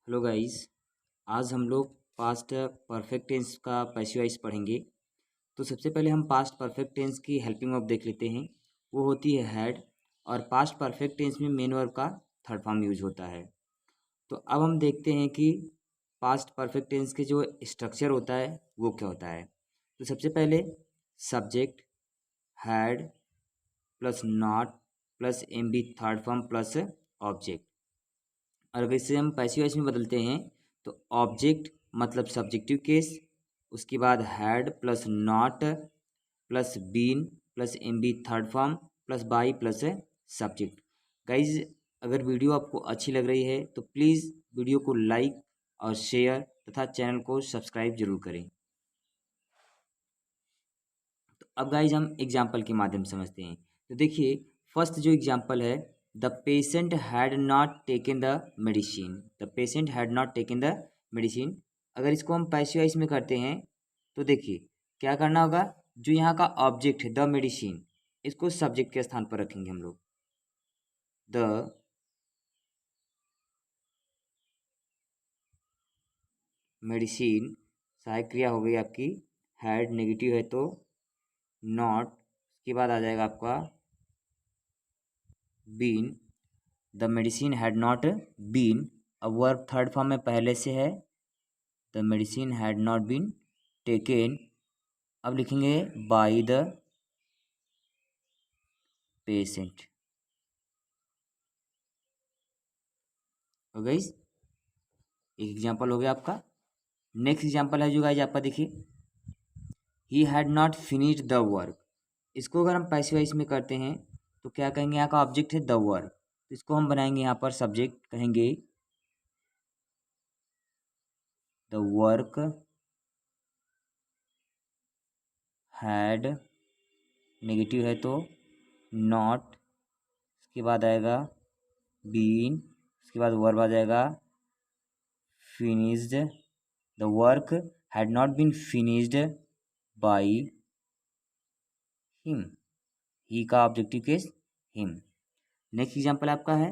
Hello guys. आज हम लोग पास्ट परफेक्ट टेंस का पैसिव वॉइस पढ़ेंगे। तो सबसे पहले हम पास्ट परफेक्ट टेंस की हेल्पिंग वर्ब देख लेते हैं। वो होती है हैड, और पास्ट परफेक्ट टेंस में मेन वर्ब का थर्ड फॉर्म यूज होता है। तो अब हम देखते हैं कि पास्ट परफेक्ट टेंस के जो स्ट्रक्चर होता है वो क्या होता है। तो सबसे पहले subject had plus not plus M B third form plus object. और अगर इसे हम पैसिव वॉइस में बदलते हैं तो ऑब्जेक्ट मतलब सब्जेक्टिव केस, उसके बाद had plus not plus been plus M B third form plus by plus subject. Guys, अगर वीडियो आपको अच्छी लग रही है तो प्लीज़ वीडियो को लाइक और शेयर तथा चैनल को सब्सक्राइब जरूर करें। तो अब गाइज हम एग्जाम्पल के माध्यम से समझते हैं। तो देखिए, फर्स्ट जो एग्जाम्पल है, the patient had not taken the medicine. The patient had not taken the medicine. अगर इसको हम पैसिव वॉइस में करते हैं तो देखिए क्या करना होगा। जो यहाँ का ऑब्जेक्ट है द मेडिसिन, इसको सब्जेक्ट के स्थान पर रखेंगे हम लोग। द मेडिसिन सहायक क्रिया हो गई आपकी। हैड नेगेटिव है तो नॉट, उसके बाद आ जाएगा आपका been. The medicine had not been. अब वर्ब थर्ड फॉर्म में पहले से है, the medicine had not been taken. अब लिखेंगे बाय द पेशेंट। हो गई, एक एग्जाम्पल हो गया आपका। नेक्स्ट एग्जाम्पल है जो गाइज आपका, देखिए he had not finished the work. इसको अगर हम पैसिव वॉइस में करते हैं तो क्या कहेंगे, यहाँ का ऑब्जेक्ट है द वर्क, तो इसको हम बनाएंगे यहाँ पर सब्जेक्ट, कहेंगे द वर्क हैड, नेगेटिव है तो नॉट, उसके बाद आएगा बीन, उसके बाद वर्ब आ जाएगा finished. The work had not been finished by him. He का objective case him. Next example आपका है,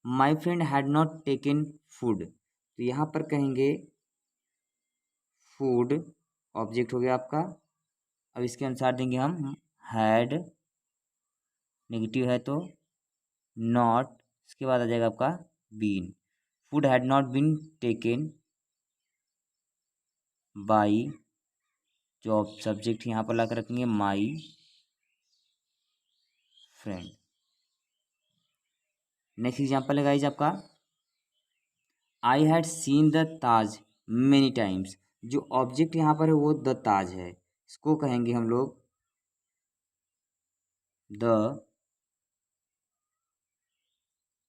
my friend had not taken food. तो यहाँ पर कहेंगे फूड, ऑब्जेक्ट हो गया आपका। अब इसके अनुसार देंगे हम हैड, नेगेटिव है तो नॉट, इसके बाद आ जाएगा आपका been. Food had not been taken by, जो सब्जेक्ट यहाँ पर ला कर रखेंगे माई फ्रेंड। नेक्स्ट एग्जाम्पल है गाइज आपका, I had seen the Taj many times. जो ऑब्जेक्ट यहाँ पर है वो द ताज है, इसको कहेंगे हम लोग the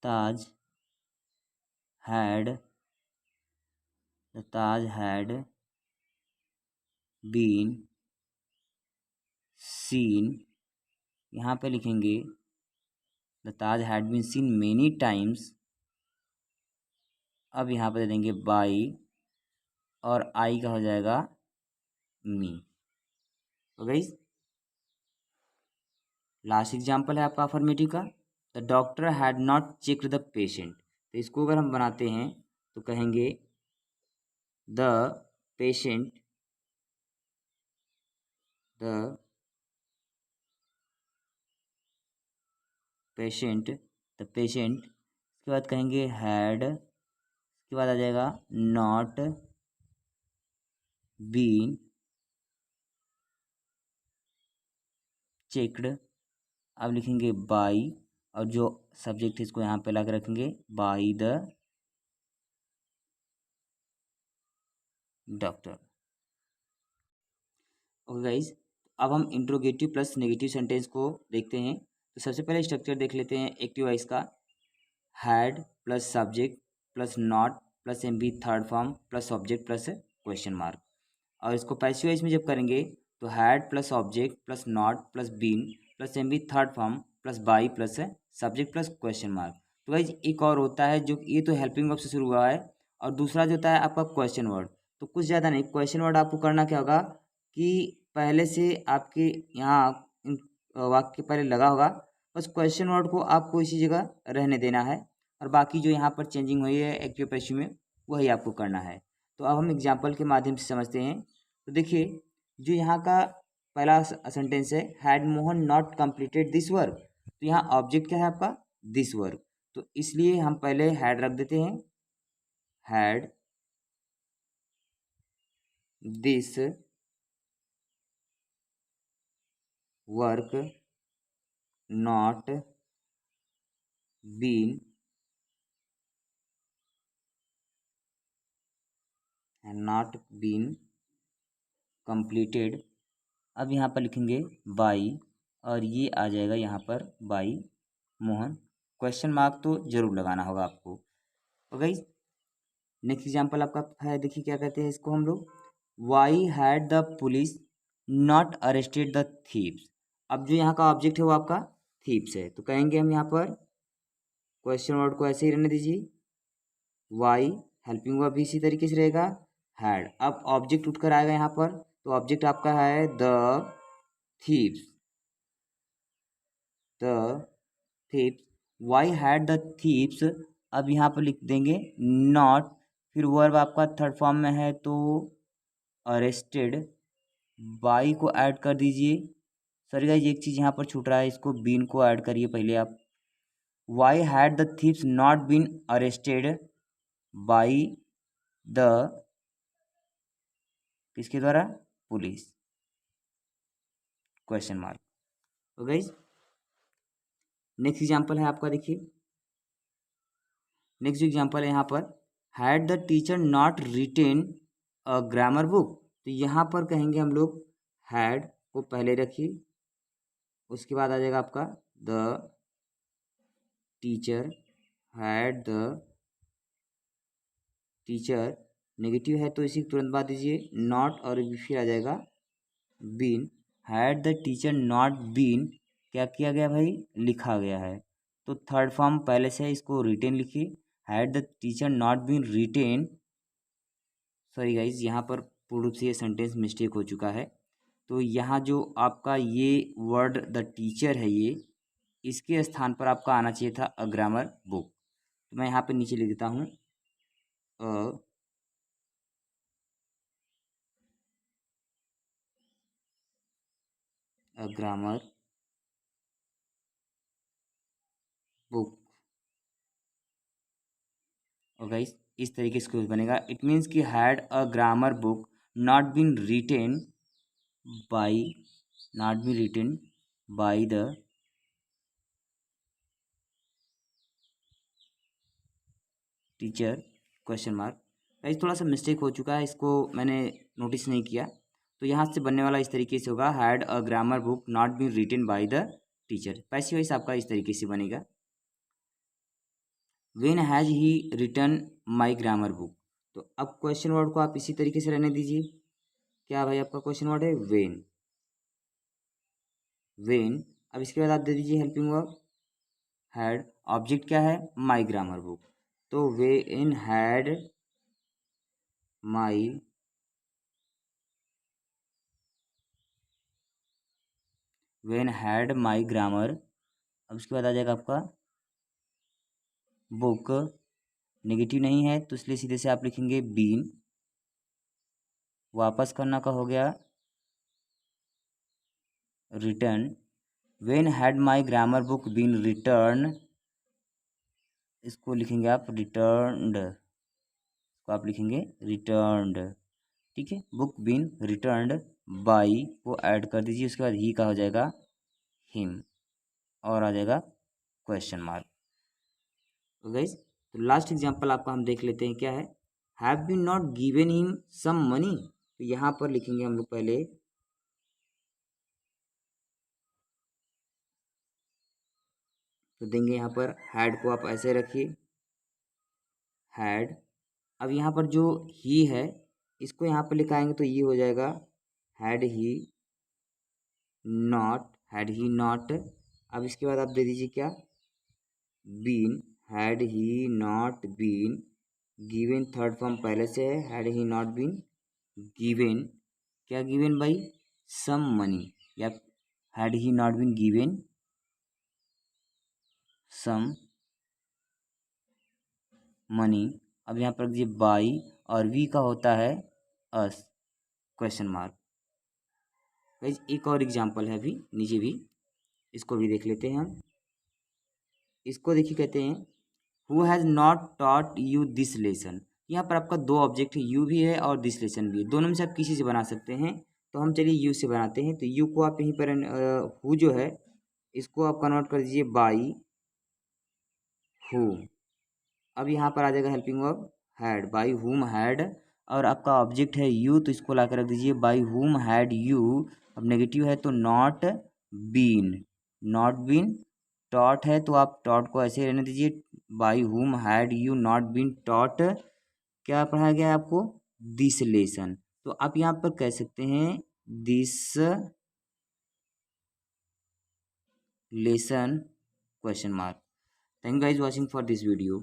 Taj had, the Taj had been seen. यहाँ पे लिखेंगे the Taj had been seen many times. अब यहाँ पे दे देंगे बाई, और आई का हो जाएगा मी। तो गाइस, लास्ट एग्जाम्पल है आपका अफर्मेटिव का, the doctor had not checked the patient. तो इसको अगर हम बनाते हैं तो कहेंगे the patient, the patient, the patient, उसके बाद कहेंगे हैड, उसके बाद आ जाएगा नॉट बीन चेक्ड। अब लिखेंगे बाई, और जो सब्जेक्ट है इसको यहाँ पे ला के रखेंगे by the doctor. Okay guys, अब हम इंट्रोगेटिव प्लस नेगेटिव सेंटेंस को देखते हैं। तो सबसे पहले स्ट्रक्चर देख लेते हैं एक्टिव वॉइस का। Had plus subject plus not plus M B third form plus object plus question mark. और इसको पैसिव वॉइस में जब करेंगे तो had plus object plus not plus been plus M B third form plus by plus subject plus question mark. तो guys एक और होता है जो ये तो हेल्पिंग वर्ब से शुरू हुआ है, और दूसरा जो होता है आपका क्वेश्चन वर्ड। तो कुछ ज़्यादा नहीं, क्वेश्चन वर्ड आपको करना क्या होगा कि पहले से आपके यहाँ वाक्य पहले लगा होगा, बस क्वेश्चन वर्ड को आपको इसी जगह रहने देना है, और बाकी जो यहाँ पर चेंजिंग हुई है एक्टिव पैसिव में वही आपको करना है। तो अब हम एग्जाम्पल के माध्यम से समझते हैं। तो देखिए, जो यहाँ का पहला सेंटेंस है, had Mohan not completed this work, तो यहाँ ऑब्जेक्ट क्या है आपका, दिस वर्क। तो इसलिए हम पहले हैड रख देते हैं, had this work not been not been completed. अब यहाँ पर लिखेंगे बाई, और ये आ जाएगा यहाँ पर बाई मोहन। क्वेश्चन मार्क तो जरूर लगाना होगा आपको। तो गाइस, नेक्स्ट एग्जांपल आपका है, देखिए क्या कहते हैं इसको हम लोग, why had the police not arrested the thieves. अब जो यहाँ का ऑब्जेक्ट है वो आपका थीव्स है, तो कहेंगे हम यहाँ पर क्वेश्चन वर्ड को ऐसे ही रहने दीजिए, वाई हेल्पिंग वर्ब भी इसी तरीके से रहेगा, हैड। अब ऑब्जेक्ट उठकर आएगा यहाँ पर, तो ऑब्जेक्ट आपका है the thieves, the thieves, why had the thieves. अब यहाँ पर लिख देंगे नॉट, फिर वर्ब आपका थर्ड फॉर्म में है तो अरेस्टेड, बाई को ऐड कर दीजिए। सर गाइस, एक चीज़ यहाँ पर छूट रहा है, इसको बीन को ऐड करिए पहले आप। Why had the thieves not been arrested by the, किसके द्वारा, पुलिस, क्वेश्चन मार्क। तो गाइस, नेक्स्ट एग्जांपल है आपका, देखिए नेक्स्ट एग्जांपल है यहाँ पर, had the teacher not written a grammar book. तो यहाँ पर कहेंगे हम लोग, हैड को पहले रखिए, उसके बाद आ जाएगा आपका the teacher, had the teacher, negative है तो इसी तुरंत बाद दीजिए नॉट, और फिर आ जाएगा been. Had the teacher not been, क्या किया गया भाई, लिखा गया है, तो थर्ड फॉर्म पहले से है, इसको रिटेन लिखिए, had the teacher not been written. Sorry guys, यहाँ पर पूर्ण रूप से ये सेंटेंस मिस्टेक हो चुका है। तो यहाँ जो आपका ये वर्ड द टीचर है, ये इसके स्थान पर आपका आना चाहिए था अ ग्रामर बुक। तो मैं यहाँ पे नीचे लिख देता हूँ अ ग्रामर बुक। और गाइस, इस तरीके से कुछ बनेगा, इट मीन्स कि had a grammar book not been written by, not been written by the teacher, question mark. Guys, थोड़ा सा मिस्टेक हो चुका है, इसको मैंने नोटिस नहीं किया। तो यहाँ से बनने वाला इस तरीके से होगा, had a grammar book not been written by the teacher. Passive voice आपका इस तरीके से बनेगा, when has he return my grammar book. तो अब क्वेश्चन वर्ड को आप इसी तरीके से रहने दीजिए, क्या भाई आपका क्वेश्चन वर्ड है व्हेन, व्हेन। अब इसके बाद आप दे दीजिए हेल्पिंग वर्ब हैड, ऑब्जेक्ट क्या है, माय ग्रामर बुक, तो when had my when had my grammar. अब उसके बाद आ जाएगा आपका बुक, नेगेटिव नहीं है तो इसलिए सीधे से आप लिखेंगे बीन, वापस करना का हो गया return, when had my grammar book been return, इसको लिखेंगे आप रिटर्नड, इसको आप लिखेंगे रिटर्नड, ठीक है। बुक बीन रिटर्नड बाई को ऐड कर दीजिए, उसके बाद ही का हो जाएगा हिम, और आ जाएगा क्वेश्चन मार्क। तो गाइस, तो लास्ट एग्जांपल आपका हम देख लेते हैं, क्या है, have been not given him some money. तो यहाँ पर लिखेंगे हम लोग पहले, तो देंगे यहाँ पर हैड को आप ऐसे रखिए, हैड। अब यहाँ पर जो ही है, इसको यहाँ पर लिखाएंगे तो ये हो जाएगा had he not, had he not. अब इसके बाद आप दे दीजिए क्या, been, had he not been given, third form पहले से है, had he not been given, क्या गिवन भाई, सम मनी, या had he not been given some money अब यहाँ पर रख दीजिए बाई और वी का होता है अस क्वेश्चन मार्क। गाइस एक और एग्जांपल है अभी नीचे भी, इसको भी देख लेते हैं हम। इसको देखिए कहते हैं who has not taught you this lesson. यहाँ पर आपका दो ऑब्जेक्ट है, यू भी है और दिस लेसन भी है, दोनों में से आप किसी से बना सकते हैं। तो हम चलिए यू से बनाते हैं। तो यू को आप यहीं पर हु जो है इसको आप कन्वर्ट कर दीजिए बाई हु। अब यहाँ पर आ जाएगा helping verb had, by whom had, और आपका ऑब्जेक्ट है यू तो इसको ला कर रख दीजिए बाई हुम हैड यू। अब नेगेटिव है तो not been, not been taught है तो आप टॉट को ऐसे रहने दीजिए, by whom had you not been taught. क्या पढ़ाया गया है आपको? This lesson. तो आप यहाँ पर कह सकते हैं this lesson question mark. Thank you guys watching for this video.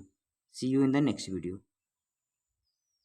See you in the next video.